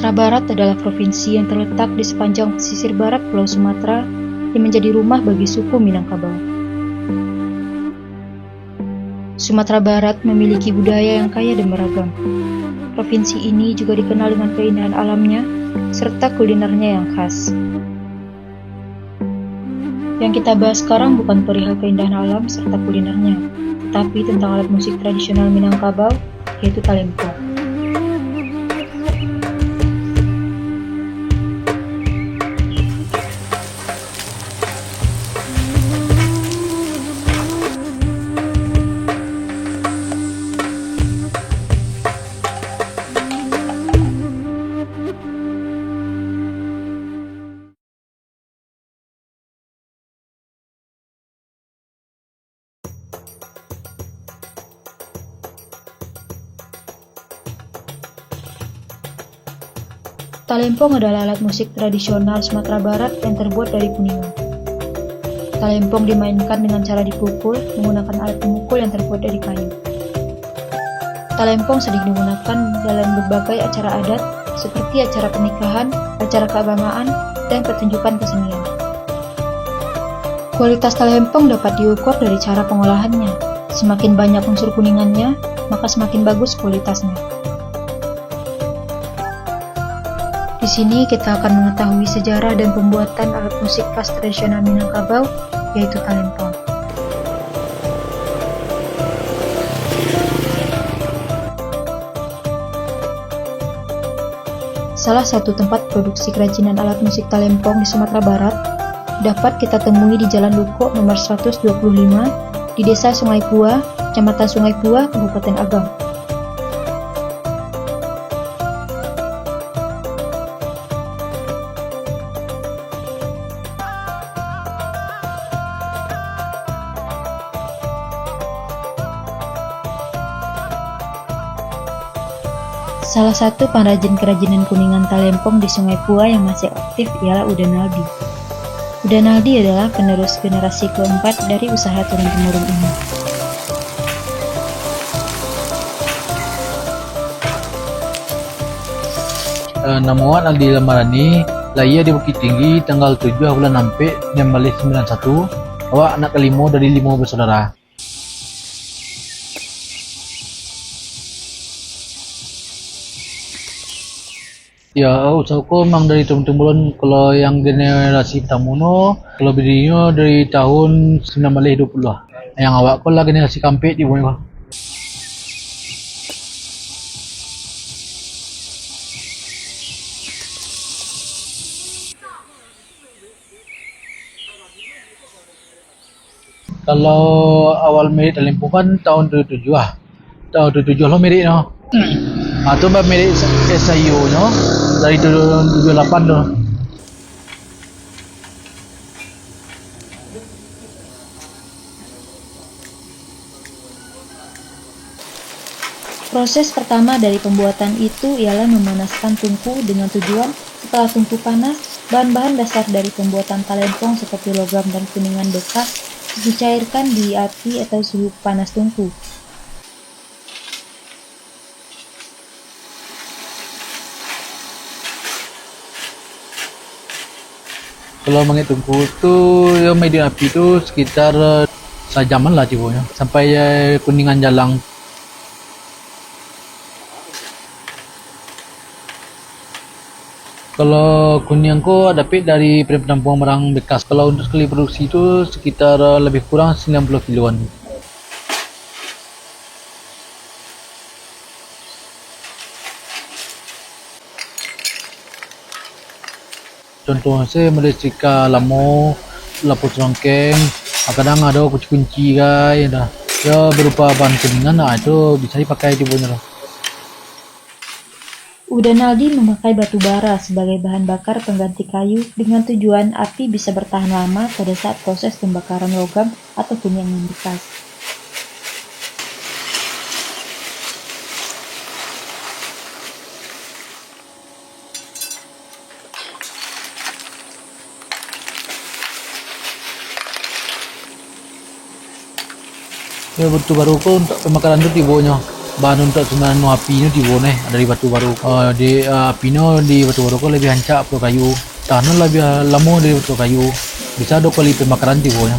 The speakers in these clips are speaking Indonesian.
Sumatera Barat adalah provinsi yang terletak di sepanjang pesisir barat Pulau Sumatera yang menjadi rumah bagi suku Minangkabau. Sumatera Barat memiliki budaya yang kaya dan beragam. Provinsi ini juga dikenal dengan keindahan alamnya serta kulinernya yang khas. Yang kita bahas sekarang bukan perihal keindahan alam serta kulinernya, tetapi tentang alat musik tradisional Minangkabau, yaitu talempong. Talempong adalah alat musik tradisional Sumatera Barat yang terbuat dari kuningan. Talempong dimainkan dengan cara dipukul menggunakan alat pemukul yang terbuat dari kayu. Talempong sering digunakan dalam berbagai acara adat seperti acara pernikahan, acara keagamaan, dan pertunjukan kesenian. Kualitas talempong dapat diukur dari cara pengolahannya. Semakin banyak unsur kuningannya, maka semakin bagus kualitasnya. Di sini kita akan mengetahui sejarah dan pembuatan alat musik khas tradisional Minangkabau, yaitu talempong. Salah satu tempat produksi kerajinan alat musik talempong di Sumatera Barat dapat kita temui di Jalan Luko nomor 125 di Desa Sungai Pua, Kecamatan Sungai Pua, Kabupaten Agam. Salah satu pengrajin kerajinan kuningan talempong di Sungai Pua yang masih aktif ialah Uda Naldi. Uda Naldi adalah penerus generasi keempat dari usaha turun-temurun ini. Nama Naldi Lamarani, lahir di Bukit Tinggi tanggal 7 bulan Nampe 1991. Awak anak kelima dari 5 bersaudara. Ya, usahaku memang dari turun-temurun. Kalau yang generasi pertama kalau berdirinya dari tahun 1920 lah. Yang awak ko lah generasi kampit di bawah. Kalau awal merit talempong kan tahun 2007 lah. Tahun 2007 lo merit no. Itu mbak merit SIU no dari tahun 2008 tuh. Proses pertama dari pembuatan itu ialah memanaskan tungku dengan tujuan setelah tungku panas, bahan-bahan dasar dari pembuatan talempong seperti logam dan kuningan bekas dicairkan di api atau suhu panas tungku. Kalau menghitung tuh ya media api itu sekitar sejaman lah cibonya sampai kuningan jalang. Kalau kuninganku dapat dari penampungan barang bekas. Kalau untuk sekali produksi itu sekitar lebih kurang 90 kiloan. Contohnya saya merestrika lamo, lapor serangkeng, kadang ada kunci-kunci guys, ya berupa bahan kuningan, itu bisa dipakai di punya. Uda Naldi memakai batu bara sebagai bahan bakar pengganti kayu dengan tujuan api bisa bertahan lama pada saat proses pembakaran logam atau kuningan yang bekas. Ya batu baru ko untuk pemakaran itu tibonyo. bahan untuk sunatan api ini tibo nih dari batu baru. Di api di batu baru kok lebih hancap pro kayu. Tanah lebih lama dari batu kayu. Bisa 2 kali pembakaran tibonya.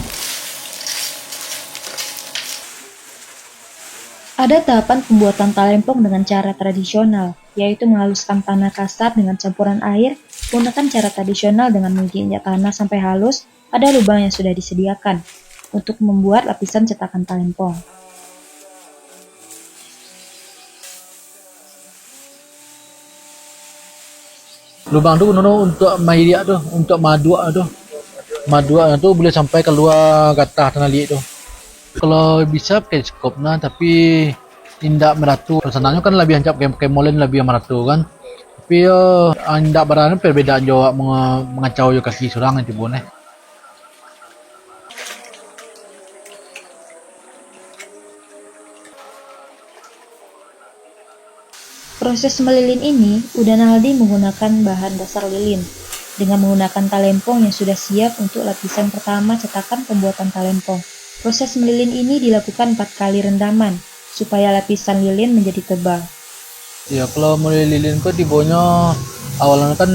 Ada tahapan pembuatan talempong dengan cara tradisional, yaitu menghaluskan tanah kasar dengan campuran air, menggunakan cara tradisional dengan menginjak tanah sampai halus, ada lubang yang sudah disediakan, untuk membuat lapisan cetakan talempong. Lubang tuh untuk maidia tuh, untuk madua tuh. Madua tuh boleh sampai keluar gatah tanah liat tuh. Kalau bisa pakai skop nah, tapi tidak meratu. Sebenarnya kan lebih hancap kayak molen lebih meratu kan. Tapi tidak berani perbedaan jauh mengacau jo kaki surang itu boleh. Proses melilin ini, Udanaldi menggunakan bahan dasar lilin, dengan menggunakan talempong yang sudah siap untuk lapisan pertama cetakan pembuatan talempong. Proses melilin ini dilakukan 4 kali rendaman, supaya lapisan lilin menjadi tebal. Ya kalau mulai lilin kok tibonya awalnya kan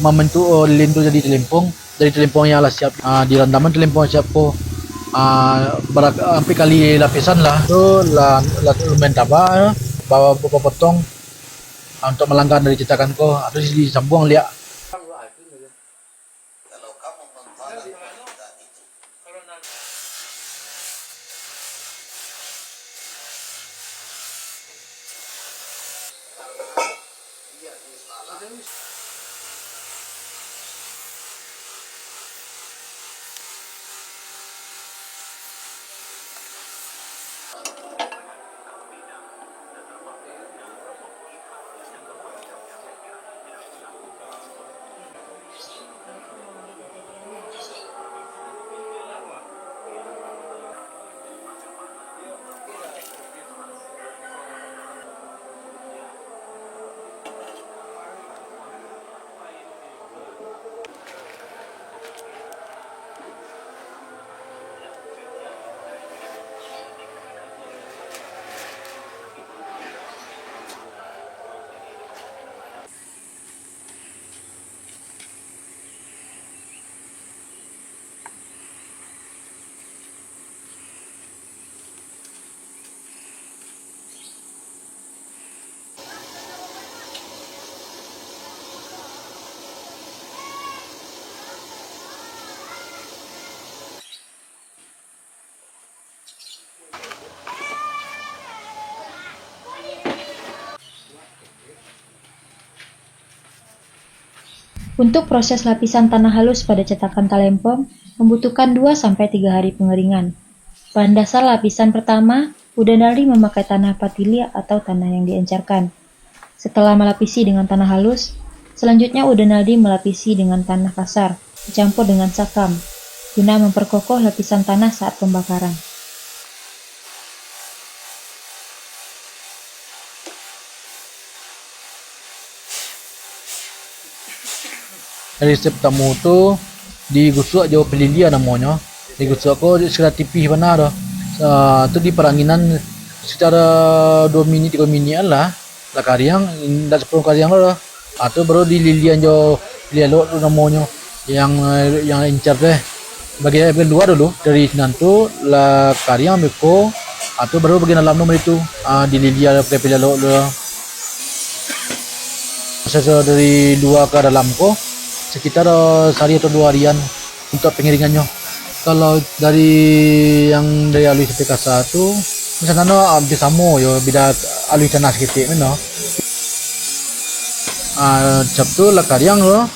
membentuk lilin itu jadi telempong, dari telempongnya lah siap. Di rendaman telempong siap po. Sampai kali lapisan lah tu lah lumayan tabah, bawa beberapa potong untuk melanggar dari cetakan ko atau disambung lihat. Untuk proses lapisan tanah halus pada cetakan talempong membutuhkan 2-3 hari pengeringan. Bahan dasar lapisan pertama, Udanaldi memakai tanah patilia atau tanah yang diencerkan. Setelah melapisi dengan tanah halus, selanjutnya Udanaldi melapisi dengan tanah kasar, dicampur dengan sakam, guna memperkokoh lapisan tanah saat pembakaran. Dari step pertama tu digusuk jauh pelilia namanya. Digusuk ko sekitar tipis benar dah. Tu di peranginan secara 2 minit 3 minit lah. Lah kariang dah 10 kariang lah. Tu baru dililian jauh lelok tu namanya yang incar deh. Bagian luar dulu dari nantu lah kariang beko. Tu baru bagian dalam nomor itu dililian pakai lelok dulu. Proses dari luar ke dalam ko sekitar sehari atau 2 harian untuk pengeringannya. Kalau dari yang dari alui sampai kasar tu misalnya hampir sama yo, beda alui tanah sedikit mana. Cap tu lah kariang lo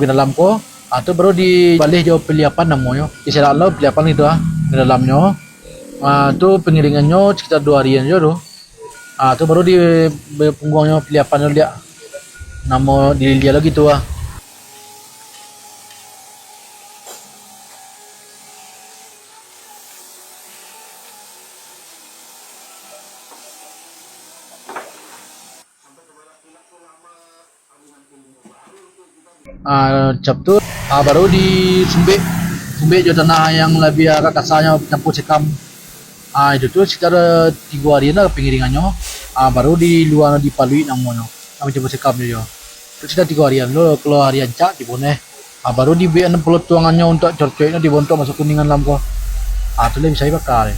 di dalam ko atau baru dibalik jauh peliapan namanya. Istilah lo peliapan itu di dalamnya. Tu pengeringannya sekitar 2 harian je tu. Tu baru di punggungnya peliapan dia. Nama dia lagi tu cap tu baru disumbik jo tanah yang lebih agak kasarnya campur sekam Itu tuh sekitar 3 hari lah penggiringannya. Baru di luar dipalui namanya. Kami coba sekam dia. Terus sekitar 3 harian lo kalau harian cak di boneh. Baru di BN pelutuangannya untuk corcoinnya dibontok masuk kuningan lam ko. Itu lebih bisa bakar.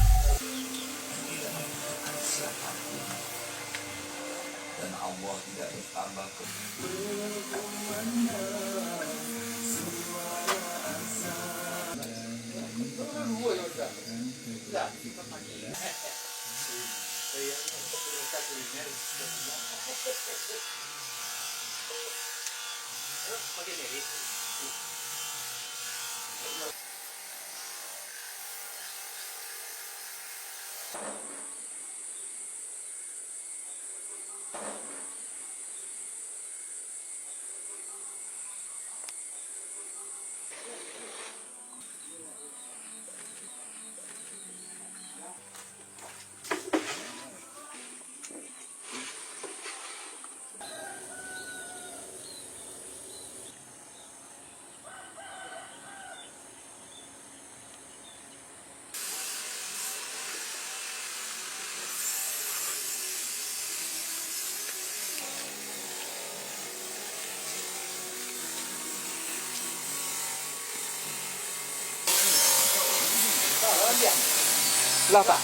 Lah Pak.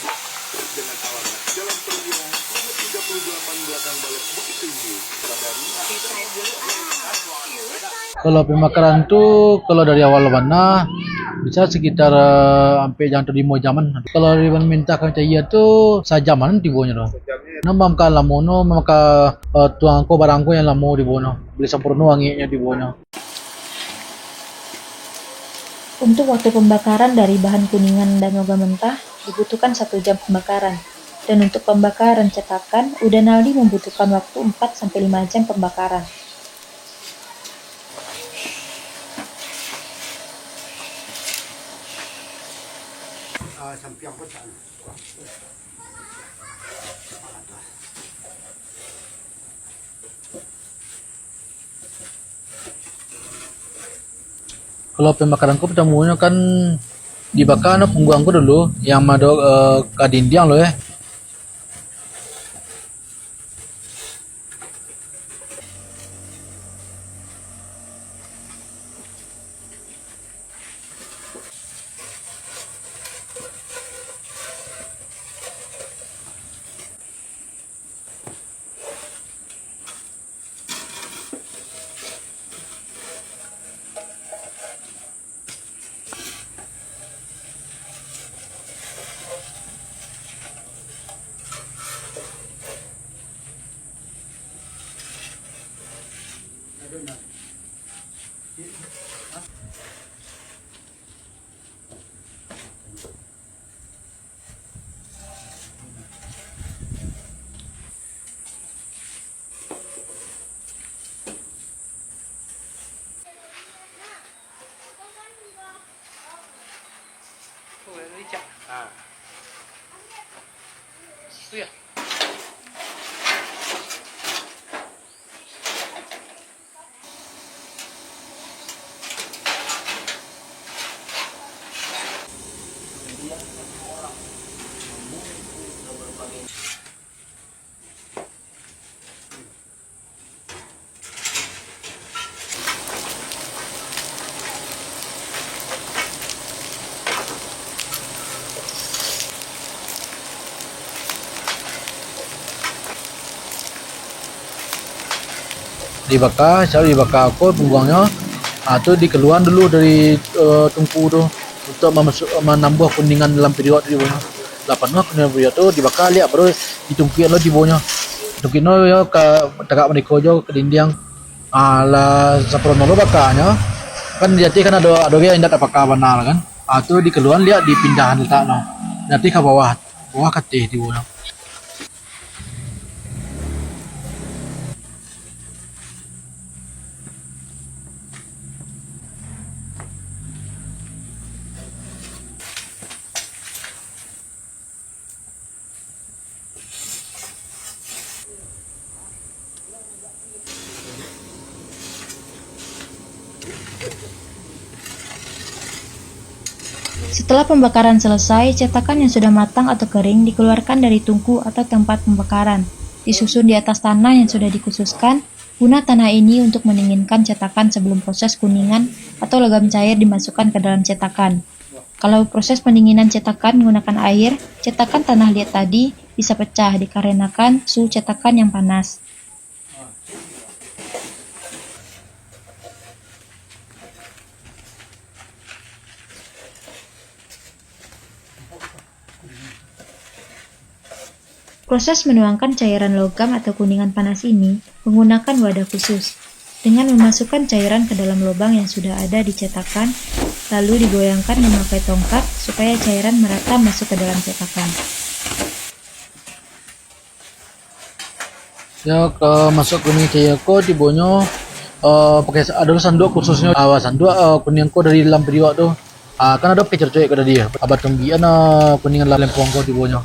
Kalau pembakaran tuh kalau dari awal mana bisa sekitar sampai jam 5 jaman. Kalau dari minta kami iya tuh sajaman di bawahnya loh. Nama maka lamono maka tuangko barangko yang lamo di bawahnya. Beli sempurna wanginya di bawahnya. Untuk waktu pembakaran dari bahan kuningan dan yoga mentah dibutuhkan 1 jam pembakaran. Dan untuk pembakaran cetakan, udang naldi membutuhkan waktu 4-5 jam pembakaran. Kalau pembakaranku pertamanya kan dibakar pungguanku dulu yang madok kadindiang loh ya. Itu ya. dibakar aku pungguannya. Itu dikeluar dulu dari tungku tuh untuk menambah kuningan dalam period di bawahnya. Lapannya kuningan period tuh dibakar lihat baru ditungkian lo di bawahnya. Ditungkian lo ya ke tegak mereka jo ke dinding. Lah seperono lo bakarnya kan jadi kan ada yang tidak pakai benar kan. Itu dikeluar lihat dipindahan letak no. Nanti ke bawah ketih di bawahnya. Setelah pembakaran selesai, cetakan yang sudah matang atau kering dikeluarkan dari tungku atau tempat pembakaran, disusun di atas tanah yang sudah dikhususkan. Guna tanah ini untuk mendinginkan cetakan sebelum proses kuningan atau logam cair dimasukkan ke dalam cetakan. Kalau proses pendinginan cetakan menggunakan air, cetakan tanah liat tadi bisa pecah dikarenakan suhu cetakan yang panas. Proses menuangkan cairan logam atau kuningan panas ini menggunakan wadah khusus. Dengan memasukkan cairan ke dalam lubang yang sudah ada di cetakan, lalu digoyangkan memakai tongkat supaya cairan merata masuk ke dalam cetakan. Ya, masuk kuning cair ko tibonyo pakai ada sanduk khususnya sanduk kuning ko dari dalam periwak tu. Kan ada pakai cercoi ke dia. Abat kembian kuningan lempong ko tibonyo.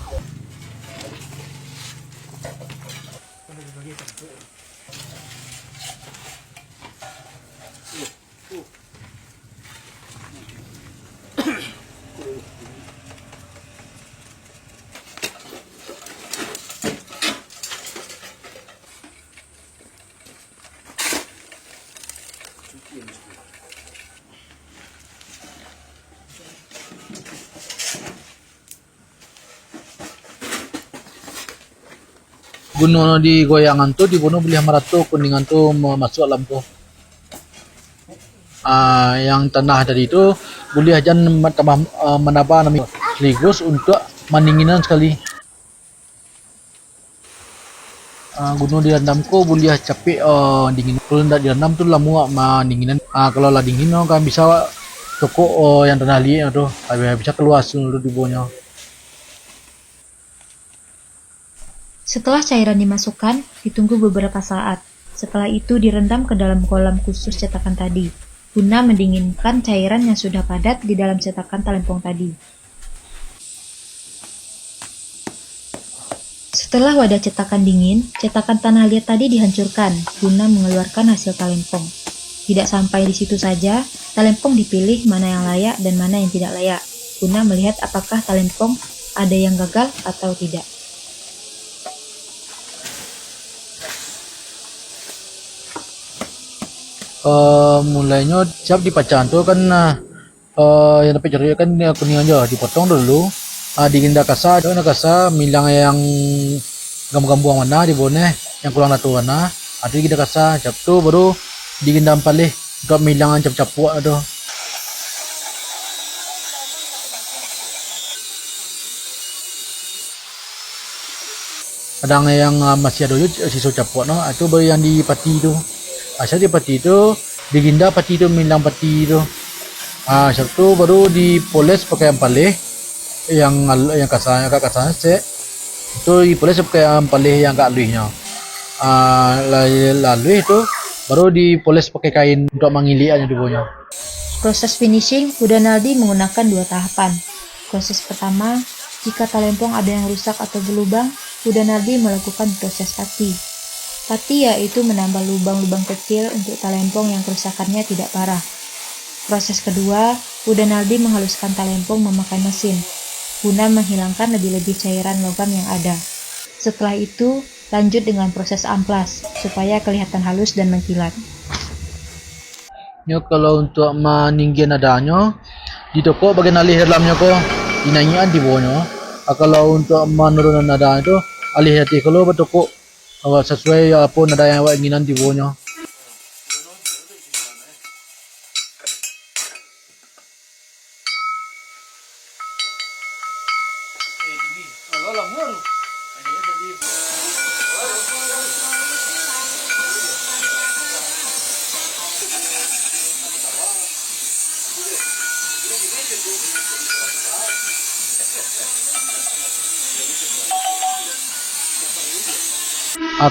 Guna di goyangan tu dibunuh beli meratuk kuningan tu masuk dalam tu. Yang tanah tadi tu boleh aja tambah menambah namanya sekaligus untuk mendinginan sekali. Guna direndam ko boleh capek dingin. Kalau tidak direndam tu lama mendinginan. Kalau lah dingin kan bisa toko yang tanah liat tu bisa keluar dulu di bawahnya. Setelah cairan dimasukkan, ditunggu beberapa saat. Setelah itu direndam ke dalam kolam khusus cetakan tadi, guna mendinginkan cairan yang sudah padat di dalam cetakan talempong tadi. Setelah wadah cetakan dingin, cetakan tanah liat tadi dihancurkan guna mengeluarkan hasil talempong. Tidak sampai di situ saja, talempong dipilih mana yang layak dan mana yang tidak layak, guna melihat apakah talempong ada yang gagal atau tidak. Mulainya siap dipacan tu kan yang dapat ceria kan kuning aja dipotong dulu dingin dah kasar milang yang gambu-gambu mana di bawah yang kurang latu mana kita kasar cap tu baru dingin dah palih untuk milang cap-capuak tu. Kadang yang masih ada sisa capuak no itu baru yang di pati tu. Asal di pati tu diginda pati tu milang pati tu. Satu baru dipoles pakai ampaleh yang kasar agak kasar itu dipoles pakai ampaleh yang agak luihnya. Lalu itu baru dipoles pakai kain untuk mengiliannya di bawahnya. Proses finishing Udanaldi menggunakan 2 tahapan. Proses pertama, jika talempong ada yang rusak atau berlubang, Udanaldi melakukan proses pati. Pati yaitu menambah lubang-lubang kecil untuk talempong yang kerusakannya tidak parah. Proses kedua, Udanaldi menghaluskan talempong memakai mesin, guna menghilangkan lebih-lebih cairan logam yang ada. Setelah itu, lanjut dengan proses amplas, supaya kelihatan halus dan mengkilat. Ya, kalau untuk meninggikan nadanya, di toko bagian alih dalamnya ko dinaikkan di bawahnya. Kalau untuk menurunkan nada itu alih hati kalau bertoko sesuai apa nada yang awak inginan di bawahnya.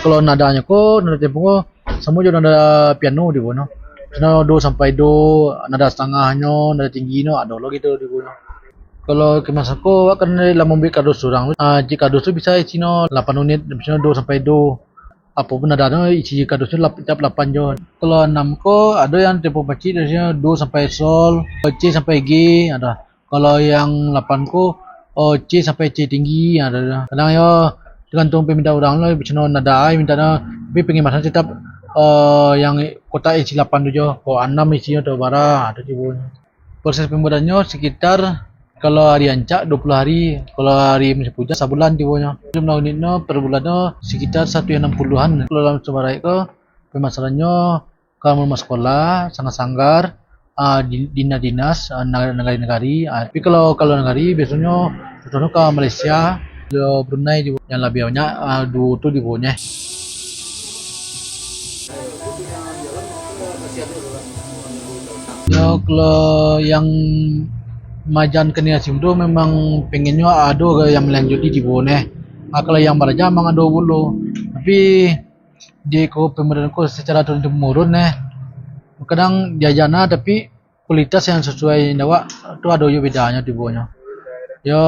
Kalau nadanya ko nada tempo ko semua juga nada piano di bawah. Karena do sampai do nada setengahnya nada tingginya ada lo gitu di bawah. Kalau kemas aku akan lama ambil kardus surang. Jika kardus tu bisa isino 8 unit, misalnya do sampai do. Apa pun nadanya isi kardusnya 8 je. Kalau 6 ko ada yang tempo kecil dari do sampai sol, C sampai G ada. Kalau yang 8 ku C sampai C tinggi ada. Kadang yo tergantung peminta orang lah, biasanya nada ai minta na, tapi pengen masang tetap yang kota isi 8 tu jo, ko 6 isinya tu bara ada tibu. Proses pembuatannya sekitar kalau hari ancak 20 hari, kalau hari musim hujan sebulan tibunya. Jumlah unitnya per bulannya sekitar 160-an. Kalau dalam sebarai ke pemasarannya kalau mau sekolah, sanggar-sanggar, dinas-dinas, negari-negari. Tapi kalau negari biasanya contohnya ke Malaysia, ke Brunei yang lebih banyak dua tu di bawahnya. Ya kalau yang majan ke nasi muda memang pengennya ada yang melanjuti di bawahnya. Kalau yang baraja memang ada dulu. Tapi dia ko pemerintah ko secara turun temurun kadang diajana tapi kualitas yang sesuai Jawa itu ada yo bedanya di bawahnya. Ya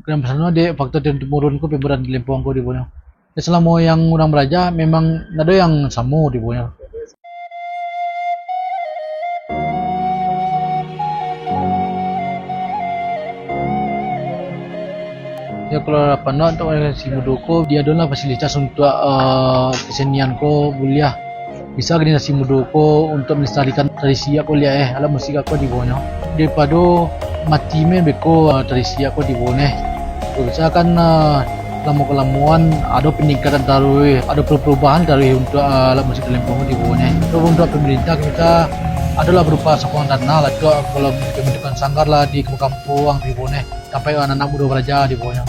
kadang misalnya dia faktor turun temurun ko pemerintah di Lempong ko di bawahnya. Ya selama yang orang beraja memang ada yang sama di bawahnya. Ya kalau apa nak untuk si mudoko dia adalah fasilitas untuk kesenian ko kuliah. Bisa kena si mudoko untuk melestarikan tradisi aku kuliah alam musik aku di bawahnya. Daripada mati beko tradisi aku di bawahnya. Bisa kan lama-kelamuan ada peningkatan taruh, ada perubahan taruh untuk alam musik Lempong di bawahnya. So untuk pemerintah kita adalah berupa sokongan dana lah kalau pembentukan sanggar lah di kampung di bawahnya sampai anak-anak muda belajar di bawahnya.